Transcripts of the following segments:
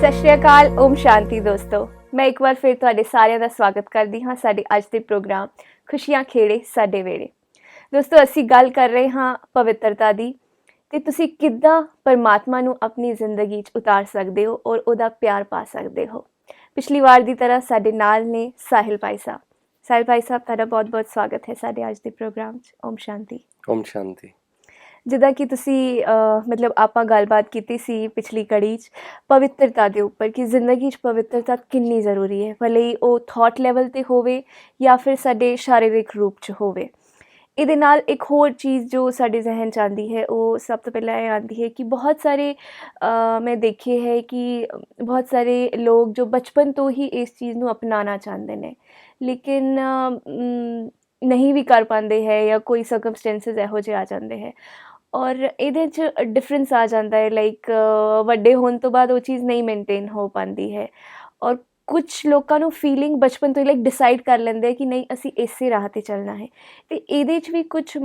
ਸਤਿ ਸ਼੍ਰੀ ਅਕਾਲ, ਓਮ ਸ਼ਾਂਤੀ ਦੋਸਤੋ। ਮੈਂ ਇੱਕ ਵਾਰ ਫਿਰ ਤੁਹਾਡੇ ਸਾਰਿਆਂ ਦਾ ਸਵਾਗਤ ਕਰਦੀ ਹਾਂ ਸਾਡੇ ਅੱਜ ਦੇ ਪ੍ਰੋਗਰਾਮ ਖੁਸ਼ੀਆਂ ਖੇੜੇ ਸਾਡੇ ਵੇੜੇ। ਦੋਸਤੋ, ਅਸੀਂ ਗੱਲ ਕਰ ਰਹੇ ਹਾਂ ਪਵਿੱਤਰਤਾ ਦੀ, ਤੇ ਤੁਸੀਂ ਕਿੱਦਾਂ ਪਰਮਾਤਮਾ ਨੂੰ ਆਪਣੀ ਜ਼ਿੰਦਗੀ 'ਚ ਉਤਾਰ ਸਕਦੇ ਹੋ ਔਰ ਉਹਦਾ ਪਿਆਰ ਪਾ ਸਕਦੇ ਹੋ। ਪਿਛਲੀ ਵਾਰ ਦੀ ਤਰ੍ਹਾਂ ਸਾਡੇ ਨਾਲ ਨੇ ਸਾਹਿਲ ਭਾਈ ਸਾਹਿਬ। ਸਾਹਿਲ ਭਾਈ ਸਾਹਿਬ, ਤੁਹਾਡਾ ਬਹੁਤ ਬਹੁਤ ਸਵਾਗਤ ਹੈ ਸਾਡੇ ਅੱਜ ਦੇ ਪ੍ਰੋਗਰਾਮ 'ਚ। ਓਮ ਸ਼ਾਂਤੀ। ਓਮ ਸ਼ਾਂਤੀ। ਜਿੱਦਾਂ ਕਿ ਤੁਸੀਂ ਆਪਾਂ ਗੱਲਬਾਤ ਕੀਤੀ ਸੀ ਪਿਛਲੀ ਕੜੀ 'ਚ ਪਵਿੱਤਰਤਾ ਦੇ ਉੱਪਰ ਕਿ ਜ਼ਿੰਦਗੀ 'ਚ ਪਵਿੱਤਰਤਾ ਕਿੰਨੀ ਜ਼ਰੂਰੀ ਹੈ, ਭਲੇ ਹੀ ਉਹ ਥੋਟ ਲੈਵਲ 'ਤੇ ਹੋਵੇ ਜਾਂ ਫਿਰ ਸਾਡੇ ਸਰੀਰਕ ਰੂਪ 'ਚ ਹੋਵੇ। ਇਹਦੇ ਨਾਲ ਇੱਕ ਹੋਰ ਚੀਜ਼ ਜੋ ਸਾਡੇ ਜ਼ਿਹਨ 'ਚ ਆਉਂਦੀ ਹੈ, ਉਹ ਸਭ ਤੋਂ ਪਹਿਲਾਂ ਇਹ ਆਉਂਦੀ ਹੈ ਕਿ ਬਹੁਤ ਸਾਰੇ ਮੈਂ ਦੇਖੇ ਹੈ ਕਿ ਬਹੁਤ ਸਾਰੇ ਲੋਕ ਜੋ ਬਚਪਨ ਤੋਂ ਹੀ ਇਸ ਚੀਜ਼ ਨੂੰ ਅਪਣਾਉਣਾ ਚਾਹੁੰਦੇ ਨੇ, ਲੇਕਿਨ ਨਹੀਂ ਵੀ ਕਰ ਪਾਉਂਦੇ ਹੈ ਜਾਂ ਕੋਈ ਸਰਕਮਸਟੈਂਸਿਸ ਇਹੋ ਜਿਹੇ ਆ ਜਾਂਦੇ ਹੈ ਔਰ ਇਹਦੇ 'ਚ ਡਿਫਰੈਂਸ ਆ ਜਾਂਦਾ ਹੈ। ਲਾਈਕ ਵੱਡੇ ਹੋਣ ਤੋਂ ਬਾਅਦ ਉਹ ਚੀਜ਼ ਨਹੀਂ ਮੇਨਟੇਨ ਹੋ ਪਾਉਂਦੀ ਹੈ ਔਰ ਕੁਛ ਲੋਕਾਂ ਨੂੰ ਫੀਲਿੰਗ ਬਚਪਨ ਤੋਂ ਹੀ ਲਾਈਕ ਡਿਸਾਈਡ ਕਰ ਲੈਂਦੇ ਕਿ ਨਹੀਂ ਅਸੀਂ ਇਸੇ ਰਾਹ 'ਤੇ ਚੱਲਣਾ ਹੈ। ਅਤੇ ਇਹਦੇ 'ਚ ਵੀ ਕੁਛ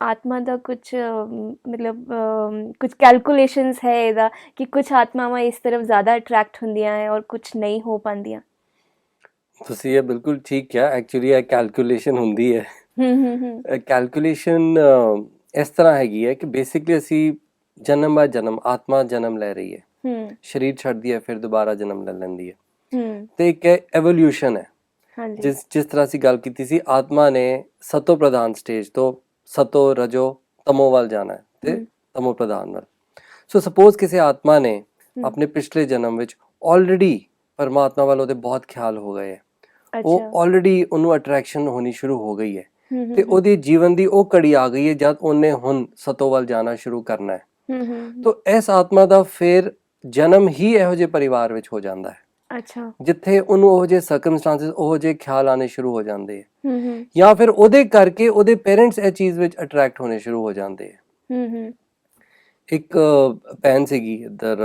ਆਤਮਾ ਦਾ ਕੁਛ ਕੁਛ ਕੈਲਕੂਲੇਸ਼ਨਸ ਹੈ ਇਹਦਾ ਕਿ ਕੁਛ ਆਤਮਾਵਾਂ ਇਸ ਤਰਫ ਜ਼ਿਆਦਾ ਅਟਰੈਕਟ ਹੁੰਦੀਆਂ ਹੈ ਔਰ ਕੁਛ ਨਹੀਂ ਹੋ ਪਾਉਂਦੀਆਂ। ਤੁਸੀਂ ਇਹ ਬਿਲਕੁਲ ਠੀਕ ਕਿਹਾ। ਐਕਚੁਅਲੀ ਇਹ ਕੈਲਕੂਲੇਸ਼ਨ ਹੁੰਦੀ ਹੈ। ਕੈਲਕੂਲੇਸ਼ਨ ਇਸ ਤਰ੍ਹਾਂ ਹੈਗੀ ਹੈ ਕਿ ਬੇਸਿਕਲੀ ਅਸੀਂ ਜਨਮ ਬਾਅਦ ਜਨਮ ਆਤਮਾ ਜਨਮ ਲੈ ਰਹੀ ਹੈ, ਸਰੀਰ ਛੱਡਦੀ ਹੈ, ਫਿਰ ਦੁਬਾਰਾ ਜਨਮ ਲੈ ਲੈਂਦੀ ਹੈ, ਤੇ ਇੱਕ ਐਵੋਲਿਊਸ਼ਨ ਹੈ। ਜਿਸ ਤਰ੍ਹਾਂ ਅਸੀਂ ਗੱਲ ਕੀਤੀ ਸੀ, ਆਤਮਾ ਨੇ ਸਤੋ ਪ੍ਰਧਾਨ ਸਟੇਜ ਤੋਂ ਸਤੋ ਰਜੋ ਤਮੋ ਵੱਲ ਜਾਣਾ ਹੈ ਤੇ ਤਮੋ ਪ੍ਰਧਾਨ ਵੱਲ। ਸੋ ਸਪੋਜ਼ ਕਿਸੇ ਆਤਮਾ ਨੇ ਆਪਣੇ ਪਿਛਲੇ ਜਨਮ ਵਿੱਚ ਆਲਰੇਡੀ ਪਰਮਾਤਮਾ ਵੱਲ ਉਹਦੇ ਬਹੁਤ ਖਿਆਲ ਹੋ ਗਏ ਹੈ, ਉਹ ਆਲਰੇਡੀ ਉਹਨੂੰ ਅਟਰੈਕਸ਼ਨ ਹੋਣੀ ਸ਼ੁਰੂ ਹੋ ਗਈ ਹੈ ਤੇ ਉਹਦੀ ਜੀਵਨ ਦੀ ਉਹ ਘੜੀ ਆ ਗਈ ਹੈ ਜਦ ਉਹਨੇ ਹੁਣ ਸਤੋ ਵੱਲ ਜਾਣਾ ਸ਼ੁਰੂ ਕਰਨਾ ਹੈ। ਤਾਂ ਇਸ ਆਤਮਾ ਦਾ ਫਿਰ ਜਨਮ ਹੀ ਇਹੋ ਜਿਹੇ ਪਰਿਵਾਰ ਵਿੱਚ ਹੋ ਜਾਂਦਾ ਹੈ ਜਿੱਥੇ ਉਹਨੂੰ ਉਹ ਜਿਹੇ ਸਰਕਮਸਟੈਂਸਿਸ, ਉਹ ਜਿਹੇ ਖਿਆਲ ਆਉਣੇ ਸ਼ੁਰੂ ਹੋ ਜਾਂਦੇ ਹੈ, ਜਾਂ ਫਿਰ ਉਹਦੇ ਕਰਕੇ ਉਹਦੇ ਪੇਰੈਂਟਸ ਇਹ ਚੀਜ਼ ਵਿੱਚ ਅਟਰੈਕਟ ਹੋਣੇ ਸ਼ੁਰੂ ਹੋ ਜਾਂਦੇ ਹੈ। ਇੱਕ ਭੈਣ ਸੀਗੀ ਇੱਧਰ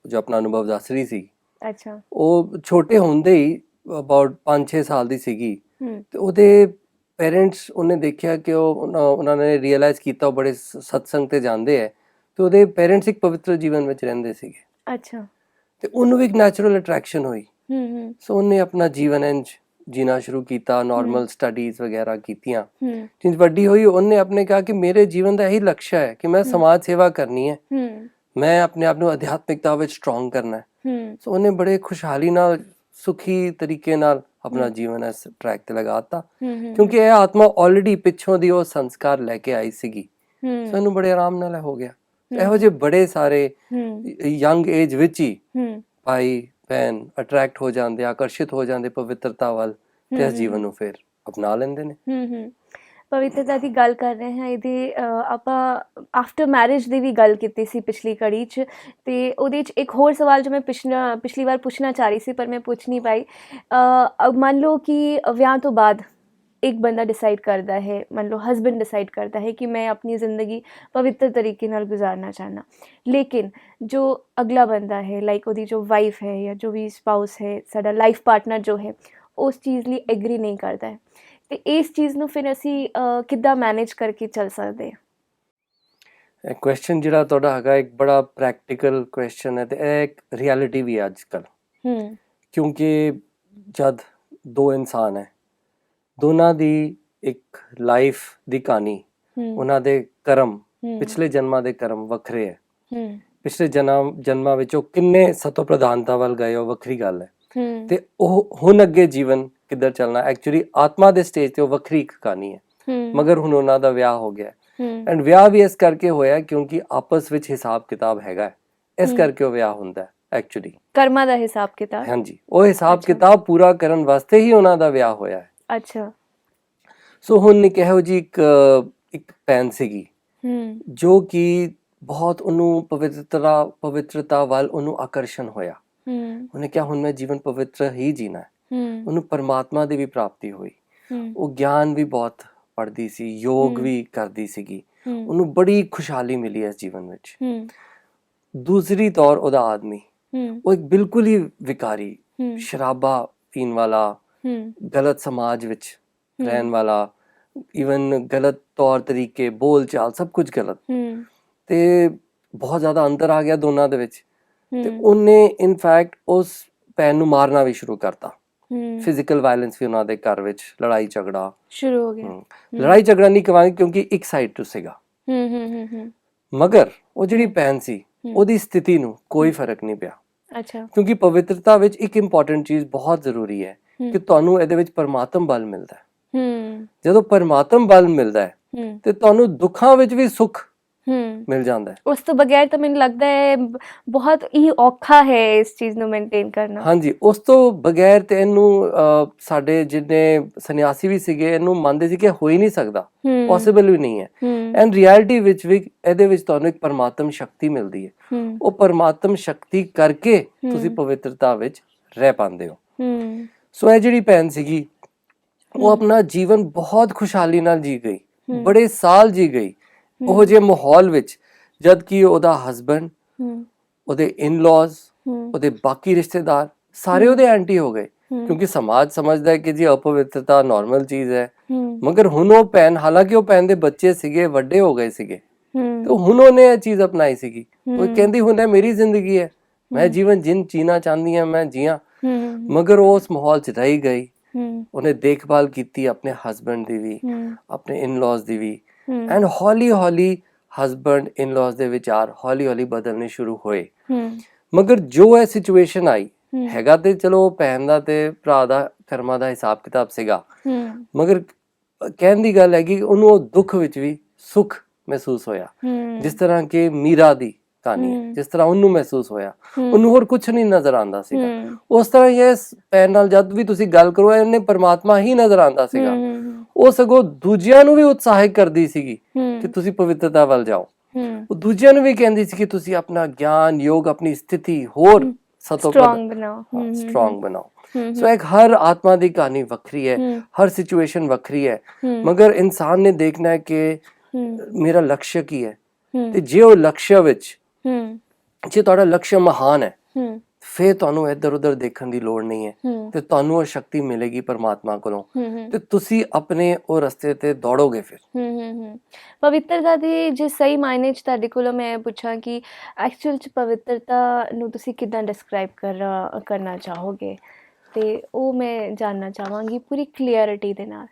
ਜੋ ਆਪਣਾ ਅਨੁਭਵ ਦੱਸ ਰਹੀ ਸੀ, ਉਹ ਛੋਟੇ ਹੁੰਦੇ ਹੀ ਅਬਾਊਟ 5-6 ਸਾਲ ਦੀ ਸੀਗੀ ਤੇ ਉਹਦੇ ਪੇਰੈਂਟਸ, ਉਹਨੇ ਦੇਖਿਆ ਕਿ ਉਹਨਾਂ ਨੇ ਰੀਅਲਾਈਜ਼ ਕੀਤਾ ਉਹ ਬੜੇ ਸਤਸੰਗ ਤੇ ਜਾਂਦੇ ਹੈ ਤੇ ਉਹਦੇ ਪੇਰੈਂਟਸ ਇੱਕ ਪਵਿੱਤਰ ਜੀਵਨ ਵਿੱਚ ਰਹਿੰਦੇ ਸੀਗੇ ਤੇ ਉਹਨੂੰ ਵੀ ਇੱਕ ਨੈਚੁਰਲ ਅਟਰੈਕਸ਼ਨ ਹੋਈ। ਸੋ ਉਹਨੇ ਆਪਣਾ ਜੀਵਨ ਇੰਝ ਜੀਣਾ ਸ਼ੁਰੂ ਕੀਤਾ, ਨਾਰਮਲ ਸਟੱਡੀਜ਼ ਵਗੈਰਾ ਕੀਤੀਆਂ। ਜਿੰਜ ਵੱਡੀ ਹੋਈ ਉਹਨੇ ਆਪਣੇ ਕਿਹਾ ਕਿ ਮੇਰੇ ਜੀਵਨ ਦਾ ਇਹੀ ਲਕਸ਼ ਹੈ ਕਿ ਮੈਂ ਸਮਾਜ ਸੇਵਾ ਕਰਨੀ ਹੈ, ਮੈਂ ਆਪਣੇ ਆਪ ਨੂੰ ਅਧਿਆਤਮਿਕਤਾ ਵਿੱਚ ਸਟਰੋਂਗ ਕਰਨਾ ਹੈ। ਸੋ ਉਹਨੇ ਬੜੇ ਖੁਸ਼ਹਾਲੀ ਨਾਲ, ਸੁਖੀ ਤਰੀਕੇ ਨਾਲ ਆਪਣਾ ਜੀਵਨ ਇਸ ਟਰੈਕ ਤੇ ਲਗਾਤਾ, ਕਿਉਂਕਿ ਇਹ ਆਤਮਾ ਆਲਰੇਡੀ ਪਿੱਛੋਂ ਦੀ ਉਹ ਸੰਸਕਾਰ ਲੈ ਕੇ ਆਈ ਸੀਗੀ। ਸੋ ਇਹਨੂੰ ਬੜੇ ਆਰਾਮ ਨਾਲ ਹੋ ਗਿਆ। ਇਹੋ ਜਿਹੇ ਬੜੇ ਸਾਰੇ ਯੰਗ ਏਜ ਵਿੱਚ ਹੀ ਭਾਈ ਭੈਣ ਅਟਰੈਕਟ ਹੋ ਜਾਂਦੇ, ਆਕਰਸ਼ਿਤ ਹੋ ਜਾਂਦੇ ਪਵਿੱਤਰਤਾ ਵੱਲ ਤੇ ਇਸ ਜੀਵਨ ਨੂੰ ਫਿਰ ਅਪਣਾ ਲੈਂਦੇ ਨੇ। ਪਵਿੱਤਰਤਾ ਦੀ ਗੱਲ ਕਰ ਰਹੇ ਹਾਂ, ਇਹਦੇ ਆਪਾਂ ਆਫਟਰ ਮੈਰਿਜ ਦੀ ਵੀ ਗੱਲ ਕੀਤੀ ਸੀ ਪਿਛਲੀ ਕੜੀ 'ਚ, ਅਤੇ ਉਹਦੇ 'ਚ ਇੱਕ ਹੋਰ ਸਵਾਲ ਜੋ ਮੈਂ ਪਿਛਲੀ ਵਾਰ ਪੁੱਛਣਾ ਚਾਹ ਰਹੀ ਸੀ ਪਰ ਮੈਂ ਪੁੱਛ ਨਹੀਂ ਪਾਈ। ਮੰਨ ਲਓ ਕਿ ਵਿਆਹ ਤੋਂ ਬਾਅਦ ਇੱਕ ਬੰਦਾ ਡਿਸਾਈਡ ਕਰਦਾ ਹੈ, ਮੰਨ ਲਓ ਹਸਬੈਂਡ ਡਿਸਾਈਡ ਕਰਦਾ ਹੈ ਕਿ ਮੈਂ ਆਪਣੀ ਜ਼ਿੰਦਗੀ ਪਵਿੱਤਰ ਤਰੀਕੇ ਨਾਲ ਗੁਜ਼ਾਰਨਾ ਚਾਹੁੰਦਾ, ਲੇਕਿਨ ਜੋ ਅਗਲਾ ਬੰਦਾ ਹੈ, ਲਾਈਕ ਉਹਦੀ ਜੋ ਵਾਈਫ ਹੈ ਜਾਂ ਜੋ ਵੀ ਸਪਾਊਸ ਹੈ, ਸਾਡਾ ਲਾਈਫ ਪਾਰਟਨਰ ਜੋ ਹੈ, ਉਸ ਚੀਜ਼ ਲਈ ਐਗਰੀ ਨਹੀਂ ਕਰਦਾ ਹੈ, ਤੇ ਇਸ ਚੀਜ਼ ਨੂੰ ਫਿਰ ਅਸੀਂ ਕਿੱਦਾਂ ਮੈਨੇਜ ਕਰਕੇ ਚੱਲ ਸਕਦੇ ਹਾਂ? ਇਹ ਕੁਐਸਚਨ ਜਿਹੜਾ ਤੁਹਾਡਾ ਹੈਗਾ ਇੱਕ ਬੜਾ ਪ੍ਰੈਕਟੀਕਲ ਕੁਐਸਚਨ ਹੈ ਤੇ ਇਹ ਇੱਕ ਰਿਐਲਿਟੀ ਵੀ ਹੈ ਅੱਜ ਕੱਲ੍ਹ। ਕਿਉਂਕਿ ਜਦ ਦੋ ਇਨਸਾਨ ਹੈ, ਦੋਨਾਂ ਦੀ ਇੱਕ ਲਾਈਫ ਦੀ ਕਹਾਣੀ, ਉਹਨਾਂ ਦੇ ਕਰਮ, ਪਿਛਲੇ ਜਨਮਾਂ ਦੇ ਕਰਮ ਵੱਖਰੇ ਹੈ। ਪਿਛਲੇ ਜਨਮਾਂ ਵਿੱਚ ਉਹ ਕਿੰਨੇ ਸਤੋ ਪ੍ਰਧਾਨਤਾ ਵੱਲ ਗਏ, ਉਹ ਵੱਖਰੀ ਗੱਲ ਹੈ, ਤੇ ਉਹ ਹੁਣ ਅੱਗੇ ਜੀਵਨ ਕਿੱਧਰ ਚੱਲਣਾ, ਐਕਚੁਅਲੀ ਆਤਮਾ ਦੇ ਸਟੇਜ ਤੇ ਉਹ ਵੱਖਰੀ ਇੱਕ ਕਹਾਣੀ ਹੈ। ਮਗਰ ਹੁਣ ਉਹਨਾਂ ਦਾ ਵਿਆਹ ਹੋ ਗਿਆ, ਐਂਡ ਵਿਆਹ ਵੀ ਇਸ ਕਰਕੇ ਹੋਇਆ ਕਿਉਂਕਿ ਆਪਸ ਵਿੱਚ ਹਿਸਾਬ ਕਿਤਾਬ ਹੈਗਾ, ਇਸ ਕਰਕੇ ਉਹ ਵਿਆਹ ਹੁੰਦਾ ਐਕਚੁਅਲੀ, ਕਰਮਾਂ ਦਾ ਹਿਸਾਬ ਕਿਤਾਬ। ਹਾਂਜੀ, ਉਹ ਹਿਸਾਬ ਕਿਤਾਬ ਪੂਰਾ ਕਰਨ ਵਾਸਤੇ ਹੀ ਉਹਨਾਂ ਦਾ ਵਿਆਹ ਹੋਇਆ ਹੈ। ਸੋ ਹੁਣ ਇੱਕ ਇਹੋ ਜਿਹੀ ਇੱਕ ਭੈਣ ਸੀਗੀ ਜੋ ਕਿ ਬਹੁਤ ਉਹਨੂੰ ਪਵਿੱਤਰਤਾ ਵੱਲ ਉਹਨੂੰ ਆਕਰਸ਼ਣ ਹੋਇਆ। ਉਹਨੇ ਕਿਹਾ ਹੁਣ ਮੈਂ ਜੀਵਨ ਪਵਿੱਤਰ ਹੀ ਜੀਣਾ ਹੈ। ਉਹਨੂੰ ਪਰਮਾਤਮਾ ਦੀ ਵੀ ਪ੍ਰਾਪਤੀ ਹੋਈ, ਉਹ ਗਿਆਨ ਵੀ ਬਹੁਤ ਪੜ੍ਹਦੀ ਸੀ, ਯੋਗ ਵੀ ਕਰਦੀ ਸੀਗੀ, ਉਹਨੂੰ ਬੜੀ ਖੁਸ਼ਹਾਲੀ ਮਿਲੀ ਇਸ ਜੀਵਨ ਵਿੱਚ। ਦੂਸਰੀ ਤੌਰ ਉਹਦਾ ਆਦਮੀ, ਉਹ ਇੱਕ ਬਿਲਕੁਲ ਹੀ ਵਿਕਾਰੀ, ਸ਼ਰਾਬਾ ਪੀਣ ਵਾਲਾ, ਗਲਤ ਸਮਾਜ ਵਿੱਚ ਰਹਿਣ ਵਾਲਾ, ਈਵਨ ਗਲਤ ਤੌਰ ਤਰੀਕੇ, ਬੋਲ ਚਾਲ, ਸਭ ਕੁਝ ਗਲਤ, ਤੇ ਬਹੁਤ ਜ਼ਿਆਦਾ ਅੰਤਰ ਆ ਗਿਆ ਦੋਨਾਂ ਦੇ ਵਿੱਚ। ਤੇ ਹੂੰ ਉਹਨੇ ਇਨਫੈਕਟ ਉਸ ਭੈਣ ਨੂੰ ਮਾਰਨਾ ਵੀ ਸ਼ੁਰੂ ਕਰਤਾ। ਹੂੰ ਫਿਜ਼ੀਕਲ ਵਾਇਲੈਂਸ ਵੀ ਉਹਨਾਂ ਦੇ ਘਰ ਵਿੱਚ, ਲੜਾਈ ਝਗੜਾ। ਸ਼ੁਰੂ ਹੋ ਗਿਆ। ਲੜਾਈ ਝਗੜਾ ਨਹੀਂ ਕਹਾਂਗੇ ਕਿਉਂਕਿ ਇੱਕ ਸਾਈਡ ਤੋਂ ਸੀਗਾ, ਹੂੰ ਮਗਰ ਉਹ ਜਿਹੜੀ ਹੂੰ ਭੈਣ ਸੀ ਹੂੰ ਉਹਦੀ ਸਥਿਤੀ ਨੂੰ ਕੋਈ ਫਰਕ ਨਹੀਂ ਪਿਆ, ਅੱਛਾ। ਕਿਉਂਕਿ ਪਵਿੱਤਰਤਾ ਵਿੱਚ ਇੱਕ ਇੰਪੋਰਟੈਂਟ ਚੀਜ਼ ਬਹੁਤ ਜ਼ਰੂਰੀ ਹੈ ਹੂੰ ਕਿ ਤੁਹਾਨੂੰ ਇਹਦੇ ਵਿੱਚ ਪਰਮਾਤਮ ਬਲ ਮਿਲਦਾ ਹੈ। ਹੂੰ ਜਦੋਂ ਪਰਮਾਤਮ ਬਲ ਮਿਲਦਾ ਹੈ ਹੂੰ ਤੇ ਤੁਹਾਨੂੰ ਦੁੱਖਾਂ ਵਿੱਚ ਵੀ ਸੁੱਖ ਹੂੰ ਮਿਲ ਜਾਂਦਾ ਹੈ। ਉਸ ਤੋਂ ਬਗੈਰ ਤਾਂ ਮੈਨੂੰ ਲੱਗਦਾ ਹੈ ਬਹੁਤ ਹੀ ਔਖਾ ਹੈ ਇਸ ਚੀਜ਼ ਨੂੰ ਮੇਨਟੇਨ ਕਰਨਾ। ਹਾਂਜੀ, ਉਸ ਤੋਂ ਬਗੈਰ ਤੇ ਇਹਨੂੰ ਸਾਡੇ ਜਿੰਨੇ ਸੰਨਿਆਸੀ ਵੀ ਸੀਗੇ ਇਹਨੂੰ ਮੰਨਦੇ ਸੀ ਕਿ ਹੋ ਹੀ ਨਹੀਂ ਸਕਦਾ, ਹੂੰ ਪੋਸੀਬਲ ਵੀ ਨਹੀਂ ਹੈ। ਹੂੰ ਐਂਡ ਰਿਐਲਿਟੀ ਵਿੱਚ ਵੀ ਇਹਦੇ ਵਿੱਚ ਤੁਹਾਨੂੰ ਇੱਕ ਪਰਮਾਤਮ ਸ਼ਕਤੀ ਮਿਲਦੀ ਹੈ। ਹੂੰ ਉਹ ਪਰਮਾਤਮ ਸ਼ਕਤੀ ਕਰਕੇ ਤੁਸੀਂ ਹੂੰ ਪਵਿੱਤਰਤਾ ਵਿੱਚ ਰਹਿ ਪਾਉਂਦੇ ਹੋ। ਹੂੰ ਸੋ ਇਹ ਜਿਹੜੀ ਭੈਣ ਸੀਗੀ ਉਹ ਹੂੰ ਆਪਣਾ ਜੀਵਨ ਬਹੁਤ ਖੁਸ਼ਹਾਲੀ ਨਾਲ ਜੀ ਗਈ, ਹੂੰ ਬੜੇ ਸਾਲ ਜੀ ਗਈ ਉਹ ਜਿਹੇ ਮਾਹੌਲ ਵਿੱਚ, ਜਦ ਕਿ ਉਹਦਾ ਹਸਬੈਂਡ, ਹੂੰ ਉਹਦੇ ਇਨ-ਲॉज, ਹੂੰ ਉਹਦੇ ਬਾਕੀ ਰਿਸ਼ਤੇਦਾਰ ਸਾਰੇ ਉਹਦੇ ਐਂਟੀ ਹੋ ਗਏ, ਕਿਉਂਕਿ ਸਮਾਜ ਸਮਝਦਾ ਹੈ ਕਿ ਜੀ ਅਪਵਿੱਤਰਤਾ ਨਾਰਮਲ ਚੀਜ਼ ਹੈ। ਹੂੰ ਮਗਰ ਹੁਣ ਉਹ ਭੈਣ, ਹਾਲਾਂਕਿ ਉਹ ਭੈਣ ਦੇ ਬੱਚੇ ਸੀਗੇ, ਵੱਡੇ ਹੋ ਗਏ ਸੀਗੇ, ਤੇ ਹੂੰ ਹੁਣ ਉਹਨੇ ਇਹ ਚੀਜ਼ ਅਪਣਾਈ ਸੀਗੀ। ਉਹ ਹੂੰ ਕਹਿੰਦੀ ਹੁਣ ਇਹ ਮੇਰੀ ਜ਼ਿੰਦਗੀ ਹੈ, ਮੈਂ ਜੀਵਨ ਜੀਣਾ ਚਾਹੁੰਦੀ ਹਾਂ ਮੈਂ ਜੀਆਂ। ਹੂੰ ਮਗਰ ਉਹ ਉਸ ਮਾਹੌਲ 'ਚ ਰਹੀ ਗਈ। ਹੂੰ ਉਹਨੇ ਦੇਖਭਾਲ ਕੀਤੀ ਆਪਣੇ ਹਸਬੈਂਡ ਦੀ ਵੀ, ਹੂੰ ਆਪਣੇ ਇਨ-ਲॉज ਦੀ ਵੀ, ਹੂੰ ਐਂਡ ਹੌਲੀ ਹੌਲੀ ਹਸਬੈਂਡ ਇਨ-ਲॉज ਦੇ ਵਿਚਾਰ ਹੌਲੀ ਹੌਲੀ ਬਦਲਣੇ ਸ਼ੁਰੂ ਹੋਏ। ਹੂੰ ਮਗਰ ਜੋ ਇਹ ਸਿਚੁਏਸ਼ਨ ਆਈ, ਹੂੰ ਹੈਗਾ ਤੇ ਚਲੋ ਭੈਣ ਦਾ ਤੇ ਭਰਾ ਦਾ ਕਰਮਾਂ ਦਾ ਹਿਸਾਬ ਕਿਤਾਬ ਸੀਗਾ, ਹੂੰ ਮਗਰ ਕਹਿਣ ਦੀ ਗੱਲ ਹੈਗੀ ਕਿ ਉਹਨੂੰ ਉਹ ਦੁੱਖ ਵਿੱਚ ਵੀ ਸੁੱਖ ਮਹਿਸੂਸ ਹੋਇਆ। ਜਿਸ ਤਰ੍ਹਾਂ ਕਿ ਮੀਰਾ ਦੀ ਕਹਾਣੀ ਹੈ, ਜਿਸ ਤਰ੍ਹਾਂ ਉਹਨੂੰ ਮਹਿਸੂਸ ਹੋਇਆ, ਉਹਨੂੰ ਹੋਰ ਕੁਝ ਨਹੀਂ ਨਜ਼ਰ ਆਉਂਦਾ ਸੀਗਾ। ਉਸ ਤਰ੍ਹਾਂ ਹੀ ਇਸ ਭੈਣ ਨਾਲ ਜਦ ਵੀ ਤੁਸੀਂ ਗੱਲ ਕਰੋ ਇਹਨੇ ਪਰਮਾਤਮਾ ਹੀ ਨਜ਼ਰ ਆਉਂਦਾ ਸੀਗਾ। ਉਹ ਸਗੋਂ ਦੂਜਿਆਂ ਨੂੰ ਵੀ ਉਤਸ਼ਾਹਿਤ ਕਰਦੀ ਸੀਗੀ ਕਿ ਤੁਸੀਂ ਪਵਿੱਤਰਤਾ ਵੱਲ ਜਾਓ। ਉਹ ਦੂਜਿਆਂ ਨੂੰ ਵੀ ਕਹਿੰਦੀ ਸੀ ਕਿ ਤੁਸੀਂ ਆਪਣਾ ਗਿਆਨ, ਯੋਗ, ਆਪਣੀ ਸਥਿਤੀ ਹੋਰ ਸਟਰੋਂਗ ਬਣਾਓ। ਸਟਰੋਂਗ ਬਣਾਓ। ਸੋ ਇੱਕ ਹਰ ਆਤਮਾ ਦੀ ਕਹਾਣੀ ਵੱਖਰੀ ਹੈ, ਹਰ ਸਿਚੁਏਸ਼ਨ ਵੱਖਰੀ ਹੈ, ਮਗਰ ਇਨਸਾਨ ਨੇ ਦੇਖਣਾ ਹੈ ਕਿ ਮੇਰਾ ਲਕਸ਼ ਕੀ ਹੈ। ਤੇ ਜੇ ਉਹ ਲਕਸ਼ ਵਿੱਚ, ਜੇ ਤੁਹਾਡਾ ਲਕਸ਼ ਮਹਾਨ ਹੈ, ਫਿਰ ਤੁਹਾਨੂੰ ਇੱਧਰ ਉੱਧਰ ਦੇਖਣ ਦੀ ਲੋੜ ਨਹੀਂ ਹੈ, ਤੇ ਤੁਹਾਨੂੰ ਉਹ ਸ਼ਕਤੀ ਮਿਲੇਗੀ ਪਰਮਾਤਮਾ ਕੋਲੋਂ, ਤੇ ਤੁਸੀਂ ਆਪਣੇ ਉਹ ਰਸਤੇ ਤੇ ਦੌੜੋਗੇ ਫਿਰ। ਪਵਿੱਤਰਤਾ ਦੀ ਜੇ ਸਹੀ ਮਾਇਨੇ 'ਚ ਤੁਹਾਡੇ ਕੋਲੋਂ ਮੈਂ ਪੁੱਛਾਂ ਕਿ ਐਕਚੁਅਲ 'ਚ ਪਵਿੱਤਰਤਾ ਨੂੰ ਤੁਸੀਂ ਕਿੱਦਾਂ ਡਿਸਕ੍ਰਾਈਬ ਕਰਨਾ ਚਾਹੋਗੇ, ਤੇ ਉਹ ਮੈਂ ਜਾਣਨਾ ਚਾਹਾਂਗੀ ਪੂਰੀ ਕਲੀਅਰਿਟੀ ਦੇ ਨਾਲ।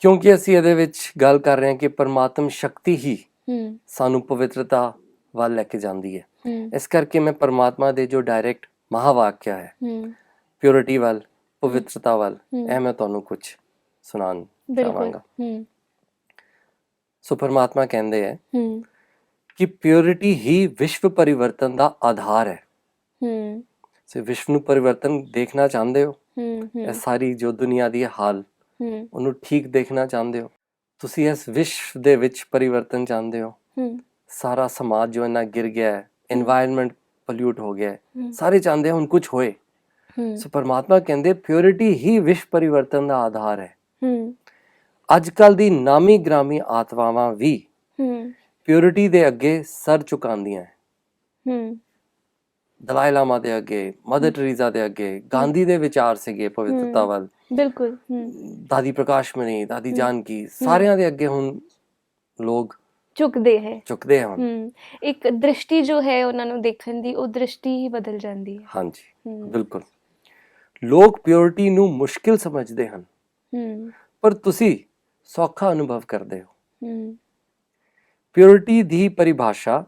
ਕਿਉਂਕਿ ਅਸੀਂ ਇਹਦੇ ਵਿੱਚ ਗੱਲ ਕਰ ਰਹੇ ਹਾਂ ਕਿ ਪਰਮਾਤਮ ਸ਼ਕਤੀ ਹੀ ਸਾਨੂੰ ਪਵਿੱਤਰਤਾ ਵੱਲ ਲੈ ਕੇ ਜਾਂਦੀ ਹੈ। ਇਸ ਕਰਕੇ ਮੈਂ ਪਰਮਾਤਮਾ ਦੇ ਜੋ ਡਾਇਰੈਕਟ ਮਹਾਵਾਕਿਆ ਹੈ ਪਿਓਰਿਟੀ ਵੱਲ, ਪਵਿੱਤਰਤਾ ਵੱਲ, ਇਹ ਮੈਂ ਤੁਹਾਨੂੰ ਕੁਝ ਸੁਣਾਉਣ ਚਾਹਾਂਗਾ। ਸੋ ਪਰਮਾਤਮਾ ਕਹਿੰਦੇ ਹੈ ਕਿ ਪਿਓਰਿਟੀ ਹੀ ਵਿਸ਼ਵ ਪਰਿਵਰਤਨ ਦਾ ਆਧਾਰ ਹੈ। ਸੋ ਵਿਸ਼ਵ ਨੂੰ ਪਰਿਵਰਤਨ ਦੇਖਣਾ ਚਾਹੁੰਦੇ ਹੋ, ਇਹ ਸਾਰੀ ਜੋ ਦੁਨੀਆ ਦੀ ਹਾਲ ਉਹਨੂੰ ਠੀਕ ਦੇਖਣਾ ਚਾਹੁੰਦੇ ਹੋ, ਤੁਸੀਂ ਇਸ ਵਿਸ਼ਵ ਦੇ ਵਿੱਚ ਪਰਿਵਰਤਨ ਚਾਹੁੰਦੇ ਹੋ, ਸਾਰਾ ਸਮਾਜ ਜੋ ਇੰਨਾ ਗਿਰ ਗਿਆ ਹੈ, এনवायरमेंट ਪੋਲਿਊਟ ਹੋ ਗਿਆ ਹੈ, ਸਾਰੇ ਚਾਹੁੰਦੇ ਹੁਣ ਕੁਝ ਹੋਏ। ਸੋ ਪਰਮਾਤਮਾ ਕਹਿੰਦੇ ਪਿਓਰਿਟੀ ਹੀ ਵਿਸ਼ਵ ਪਰਿਵਰਤਨ ਦਾ ਆਧਾਰ ਹੈ। ਅੱਜ ਕੱਲ ਦੀ ਨਾਮੀ ਗ੍ਰਾਮੀ ਆਤਮਾਵਾਂ ਵੀ ਪਿਓਰਿਟੀ ਦੇ ਅੱਗੇ ਸਰ ਝੁਕਾਉਂਦੀਆਂ ਹੈ। ਦਲਾਈ ਲਾਮਾ ਦੇ ਅੱਗੇ, ਮਦਰ ਟਰੀਜ਼ਾ ਦੇ ਅੱਗੇ, ਗਾਂਧੀ ਦੇ ਵਿਚਾਰ ਸੀਗੇ ਪਵਿੱਤਰਤਾ ਵੱਲ, ਬਿਲਕੁਲ, ਦਾਦੀ ਪ੍ਰਕਾਸ਼ ਮਣੀ, ਦਾਦੀ ਜਾਨਕੀ, ਸਾਰਿਆਂ ਦੇ ਅੱਗੇ ਹੁਣ ਲੋਕ ਝੁਕਦੇ ਹਨ। ਇੱਕ ਦ੍ਰਿਸ਼ਟੀ ਜੋ ਹੈ ਉਹਨਾਂ ਨੂੰ ਦੇਖਣ ਦੀ, ਉਹ ਦ੍ਰਿਸ਼ਟੀ ਹੀ ਬਦਲ ਜਾਂਦੀ ਹੈ। ਹਾਂਜੀ, ਬਿਲਕੁਲ। ਲੋਕ ਪਿਓਰਿਟੀ ਨੂੰ ਮੁਸ਼ਕਿਲ ਸਮਝਦੇ ਹਨ, ਪਰ ਤੁਸੀਂ ਸੌਖਾ ਅਨੁਭਵ ਕਰਦੇ ਹੋ। ਪਿਓਰਿਟੀ ਦੀ ਪਰਿਭਾਸ਼ਾ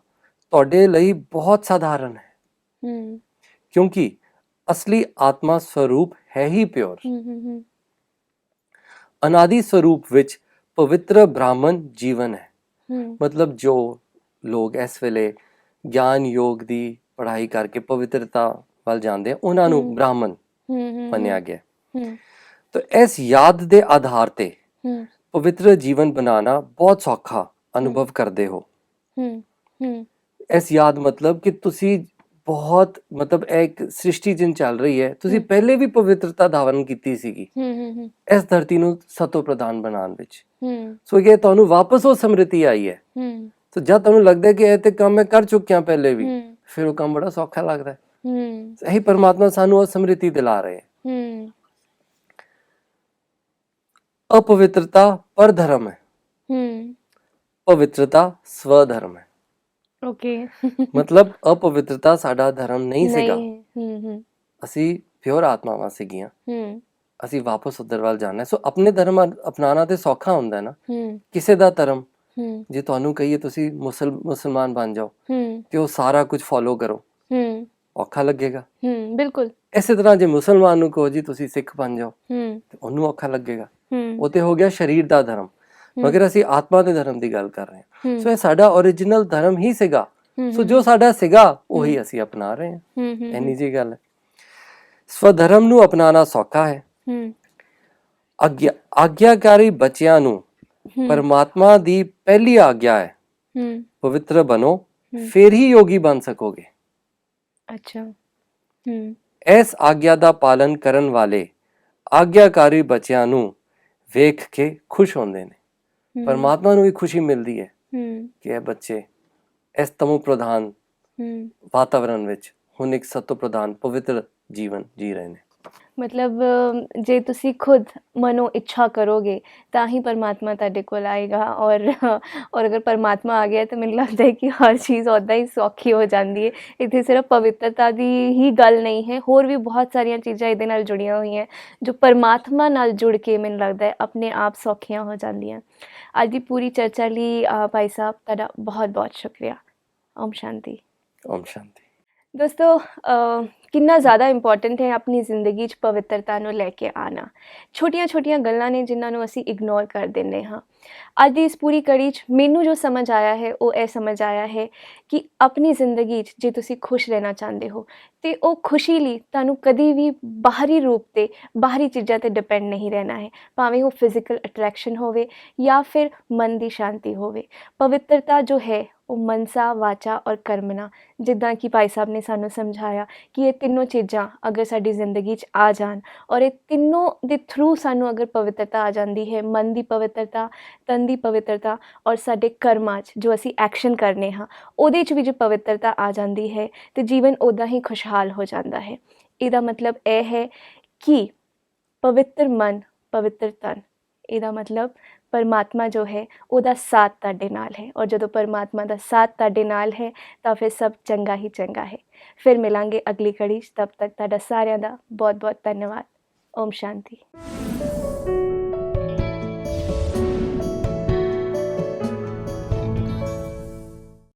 ਤੁਹਾਡੇ ਲਈ ਬਹੁਤ ਸਾਧਾਰਨ ਹੈ, ਕਿਉਂਕਿ ਅਸਲੀ ਆਤਮਾ ਸਰੂਪ ਹੈ ਹੀ ਪਿਓਰ। ਅਨਾਦਿ ਸਰੂਪ ਵਿੱਚ ਪਵਿੱਤਰ ਬ੍ਰਾਹਮਣ ਜੀਵਨ ਹੈ। ਮਤਲਬ ਜੋ ਲੋਕ ਇਸ ਵੇਲੇ ਗਿਆਨ ਯੋਗ ਦੀ ਪੜ੍ਹਾਈ ਕਰਕੇ ਪਵਿੱਤਰਤਾ ਵੱਲ ਜਾਂਦੇ ਉਹਨਾਂ ਨੂੰ ਬ੍ਰਾਹਮਣ ਮੰਨਿਆ ਗਿਆ। ਤਾਂ ਇਸ ਯਾਦ ਦੇ ਆਧਾਰ ਤੇ ਪਵਿੱਤਰ ਜੀਵਨ ਬਣਾਉਣਾ ਬਹੁਤ ਸੌਖਾ ਅਨੁਭਵ ਕਰਦੇ ਹੋ। ਇਸ ਯਾਦ ਮਤਲਬ ਕਿ ਤੁਸੀਂ ਬਹੁਤ, ਮਤਲਬ ਇੱਕ ਸ੍ਰਿਸ਼ਟੀ ਜਿਨ ਚੱਲ ਰਹੀ ਹੈ, ਤੁਸੀਂ ਪਹਿਲੇ ਵੀ ਪਵਿੱਤਰਤਾ ਧਾਰਨ ਕੀਤੀ ਸੀਗੀ ਇਸ ਧਰਤੀ ਨੂੰ ਸਤੋ ਪ੍ਰਧਾਨ ਬਣਾਉਣ ਵਿੱਚ। ਸੋ ਇਹ ਤੁਹਾਨੂੰ ਵਾਪਸ ਉਹ ਸਮ੍ਰਿਤੀ ਆਈ ਹੈ। ਸੋ ਜਦ ਤੁਹਾਨੂੰ ਲੱਗਦਾ ਕਿ ਇਹ ਤੇ ਕੰਮ ਮੈਂ ਕਰ ਚੁੱਕਿਆ ਪਹਿਲੇ ਵੀ, ਫਿਰ ਉਹ ਕੰਮ ਬੜਾ ਸੌਖਾ ਲੱਗਦਾ ਹੈ। ਇਹੀ ਪਰਮਾਤਮਾ ਸਾਨੂੰ ਉਹ ਸਮ੍ਰਿਤੀ ਦਿਲਾ ਰਹੇ ਹੈ। अपवित्रता परधर्म है, पवित्रता स्वधर्म है। ਓਕੇ। ਮਤਲਬ ਅਪਵਿੱਤਰਤਾ ਸਾਡਾ ਧਰਮ ਨਹੀਂ ਸੀਗਾ, ਨਹੀਂ ਹੈ। ਅਸੀਂ ਪਿਓਰ ਆਤਮਾਵਾਂ ਸੀਗੀਆਂ, ਹੂੰ ਅਸੀਂ ਵਾਪਸ ਉੱਧਰ ਵੱਲ ਜਾਣਾ। ਸੋ ਆਪਣੇ ਧਰਮ ਅਪਣਾਉਣਾ ਤੇ ਸੌਖਾ ਹੁੰਦਾ ਨਾ। ਹੂੰ ਕਿਸੇ ਦਾ ਧਰਮ, ਹੂੰ ਜੇ ਤੁਹਾਨੂੰ ਕਹੀਏ ਤੁਸੀਂ ਮੁਸਲਮਾਨ ਬਣ ਜਾਓ ਹੂੰ ਤੇ ਉਹ ਸਾਰਾ ਕੁਝ ਫੋਲੋ ਕਰੋ, ਹੂੰ ਔਖਾ ਲੱਗੇਗਾ। ਬਿਲਕੁਲ। ਇਸੇ ਤਰ੍ਹਾਂ ਜੇ ਮੁਸਲਮਾਨ ਨੂੰ ਕਹੋ ਜੀ ਤੁਸੀਂ ਸਿੱਖ ਬਣ ਜਾਓ ਹੂੰ ਤੇ ਉਹਨੂੰ ਔਖਾ ਲੱਗੇਗਾ। ਹੂੰ ਉਹ ਤੇ ਹੋ ਗਿਆ ਸਰੀਰ ਦਾ ਧਰਮ, ਮਗਰ ਅਸੀਂ ਆਤਮਾ ਦੇ ਧਰਮ ਦੀ ਗੱਲ ਕਰ ਰਹੇ ਹਾਂ। ਹੂੰ ਸੋ ਇਹ ਸਾਡਾ ਓਰੀਜਨਲ ਧਰਮ ਹੀ ਸੀਗਾ। ਸੋ ਜੋ ਸਾਡਾ ਸੀਗਾ ਉਹੀ ਅਸੀਂ ਅਪਣਾ ਰਹੇ ਹਾਂ। ਇੰਨੀ ਜੀ ਗੱਲ ਹੈ। ਸਵਧਰਮ ਨੂੰ ਅਪਣਾਉਣਾ ਸੌਖਾ ਹੈ। ਆਗਿਆਕਾਰੀ ਬੱਚਿਆਂ ਨੂੰ ਪਰਮਾਤਮਾ ਦੀ ਪਹਿਲੀ ਆਗਿਆ ਹੈ, ਪਵਿੱਤਰ ਬਣੋ, ਫਿਰ ਹੀ ਯੋਗੀ ਬਣ ਸਕੋਗੇ। ਅੱਛਾ। ਇਸ ਆਗਿਆ ਦਾ ਪਾਲਨ ਕਰਨ ਵਾਲੇ ਆਗਿਆਕਾਰੀ ਬੱਚਿਆਂ ਨੂੰ ਵੇਖ ਕੇ ਖੁਸ਼ ਹੁੰਦੇ ਨੇ। ਪਰਮਾਤਮਾ ਨੂੰ ਵੀ ਖੁਸ਼ੀ ਮਿਲਦੀ ਹੈ ਕਿ ਇਹ ਬੱਚੇ ਇਸ ਤਮੋ ਪ੍ਰਧਾਨ ਵਾਤਾਵਰਣ ਵਿੱਚ ਹੁਣ ਇੱਕ ਸਤੋ ਪ੍ਰਧਾਨ ਪਵਿੱਤਰ ਜੀਵਨ ਜੀ ਰਹੇ ਨੇ। ਮਤਲਬ ਜੇ ਤੁਸੀਂ ਖੁਦ ਮਨੋ ਇੱਛਾ ਕਰੋਗੇ ਤਾਂ ਹੀ ਪਰਮਾਤਮਾ ਤੁਹਾਡੇ ਕੋਲ ਆਏਗਾ। ਔਰ ਅਗਰ ਪਰਮਾਤਮਾ ਆ ਗਿਆ ਤਾਂ ਮੈਨੂੰ ਲੱਗਦਾ ਹੈ ਕਿ ਹਰ ਚੀਜ਼ ਉੱਦਾਂ ਹੀ ਸੌਖੀ ਹੋ ਜਾਂਦੀ ਹੈ। ਇੱਥੇ ਸਿਰਫ ਪਵਿੱਤਰਤਾ ਦੀ ਹੀ ਗੱਲ ਨਹੀਂ ਹੈ, ਹੋਰ ਵੀ ਬਹੁਤ ਸਾਰੀਆਂ ਚੀਜ਼ਾਂ ਇਹਦੇ ਨਾਲ ਜੁੜੀਆਂ ਹੋਈਆਂ ਜੋ ਪਰਮਾਤਮਾ ਨਾਲ ਜੁੜ ਕੇ ਮੈਨੂੰ ਲੱਗਦਾ ਹੈ ਆਪਣੇ ਆਪ ਸੌਖੀਆਂ ਹੋ ਜਾਂਦੀਆਂ। ਅੱਜ ਦੀ ਪੂਰੀ ਚਰਚਾ ਲਈ ਭਾਈ ਸਾਹਿਬ ਤੁਹਾਡਾ ਬਹੁਤ ਬਹੁਤ ਸ਼ੁਕਰੀਆ। ਓਮ ਸ਼ਾਂਤੀ। ਓਮ ਸ਼ਾਂਤੀ। ਦੋਸਤੋ, ਕਿੰਨਾ ਜ਼ਿਆਦਾ ਇੰਪੋਰਟੈਂਟ ਹੈ ਆਪਣੀ ਜ਼ਿੰਦਗੀ 'ਚ ਪਵਿੱਤਰਤਾ ਨੂੰ ਲੈ ਕੇ ਆਉਣਾ। ਛੋਟੀਆਂ-ਛੋਟੀਆਂ ਗੱਲਾਂ ਨੇ ਜਿਨ੍ਹਾਂ ਨੂੰ ਅਸੀਂ ਇਗਨੋਰ ਕਰ ਦਿੰਦੇ ਹਾਂ। ਅੱਜ ਦੀ ਇਸ ਪੂਰੀ ਕੜੀ 'ਚ ਮੈਨੂੰ ਜੋ ਸਮਝ ਆਇਆ ਹੈ ਉਹ ਇਹ ਸਮਝ ਆਇਆ ਹੈ ਕਿ ਆਪਣੀ ਜ਼ਿੰਦਗੀ 'ਚ ਜੇ ਤੁਸੀਂ ਖੁਸ਼ ਰਹਿਣਾ ਚਾਹੁੰਦੇ ਹੋ ਤੇ ਉਹ ਖੁਸ਼ੀ ਲਈ ਤੁਹਾਨੂੰ ਕਦੀ ਵੀ ਬਾਹਰੀ ਰੂਪ 'ਤੇ, ਬਾਹਰੀ ਚੀਜ਼ਾਂ 'ਤੇ ਡਿਪੈਂਡ ਨਹੀਂ ਰਹਿਣਾ ਹੈ। ਭਾਵੇਂ ਉਹ ਫਿਜ਼ੀਕਲ ਅਟਰੈਕਸ਼ਨ ਹੋਵੇ ਜਾਂ ਫਿਰ ਮਨ ਦੀ ਸ਼ਾਂਤੀ ਹੋਵੇ। ਪਵਿੱਤਰਤਾ ਜੋ ਹੈ ਉਹ ਮਨਸਾ, ਵਾਚਾ ਔਰ ਕਰਮਨਾ, ਜਿੱਦਾਂ ਕਿ ਭਾਈ ਸਾਹਿਬ ਨੇ ਸਾਨੂੰ ਸਮਝਾਇਆ ਕਿ ਇਹ ਤਿੰਨੋਂ ਚੀਜ਼ਾਂ ਅਗਰ ਸਾਡੀ ਜ਼ਿੰਦਗੀ 'ਚ ਆ ਜਾਣ ਔਰ ਇਹ ਤਿੰਨੋਂ ਦੇ ਥਰੂ ਸਾਨੂੰ ਅਗਰ ਪਵਿੱਤਰਤਾ ਆ ਜਾਂਦੀ ਹੈ, ਮਨ ਦੀ ਪਵਿੱਤਰਤਾ, ਤਨ ਦੀ ਪਵਿੱਤਰਤਾ ਔਰ ਸਾਡੇ ਕਰਮਾਂ 'ਚ ਜੋ ਅਸੀਂ ਐਕਸ਼ਨ ਕਰਨੇ ਹਾਂ ਉਹਦੇ 'ਚ ਵੀ ਜੇ ਪਵਿੱਤਰਤਾ ਆ ਜਾਂਦੀ ਹੈ ਤੇ ਜੀਵਨ ਉੱਦਾਂ ਹੀ ਖੁਸ਼ਹਾਲ ਹੋ ਜਾਂਦਾ ਹੈ। ਇਹਦਾ ਮਤਲਬ ਇਹ ਹੈ ਕਿ ਪਵਿੱਤਰ ਮਨ, ਪਵਿੱਤਰ ਤਨ, ਇਹਦਾ ਮਤਲਬ ਪਰਮਾਤਮਾ ਜੋ ਹੈ ਉਹਦਾ ਸਾਥ ਤੁਹਾਡੇ ਨਾਲ ਹੈ। ਔਰ ਜਦੋਂ ਪਰਮਾਤਮਾ ਦਾ ਸਾਥ ਤੁਹਾਡੇ ਨਾਲ ਹੈ ਤਾਂ ਫਿਰ ਸਭ ਚੰਗਾ ਹੀ ਚੰਗਾ ਹੈ। ਫਿਰ ਮਿਲਾਂਗੇ ਅਗਲੀ ਕੜੀ 'ਚ। ਤਬ ਤੱਕ ਤੁਹਾਡਾ ਸਾਰਿਆਂ ਦਾ ਬਹੁਤ ਬਹੁਤ ਧੰਨਵਾਦ। ਓਮ ਸ਼ਾਂਤੀ।